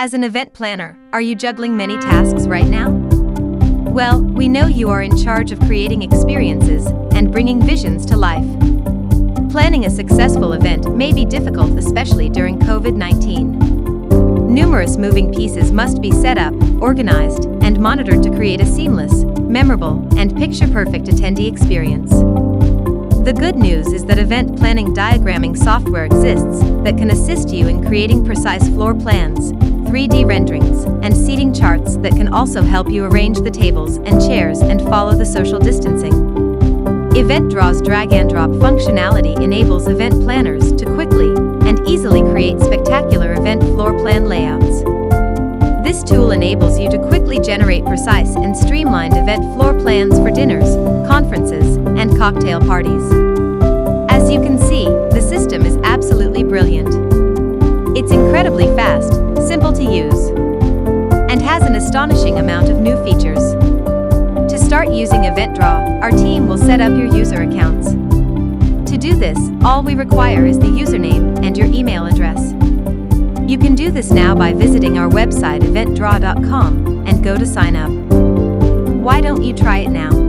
As an event planner, are you juggling many tasks right now? Well, we know you are in charge of creating experiences and bringing visions to life. Planning a successful event may be difficult, especially during COVID-19. Numerous moving pieces must be set up, organized, and monitored to create a seamless, memorable, and picture-perfect attendee experience. The good news is that event planning diagramming software exists that can assist you in creating precise floor plans, 3D renderings, and seating charts that can also help you arrange the tables and chairs and follow the social distancing. EventDraw's drag-and-drop functionality enables event planners to quickly and easily create spectacular event floor plan layouts. This tool enables you to quickly generate precise and streamlined event floor plans for dinners, conferences, and cocktail parties. As you can see, the system is absolutely brilliant. It's incredibly fast, simple to use, and has an astonishing amount of new features. To start using EventDraw, our team will set up your user accounts. To do this, all we require is the username and your email address. You can do this now by visiting our website eventdraw.com and go to sign up. Why don't you try it now?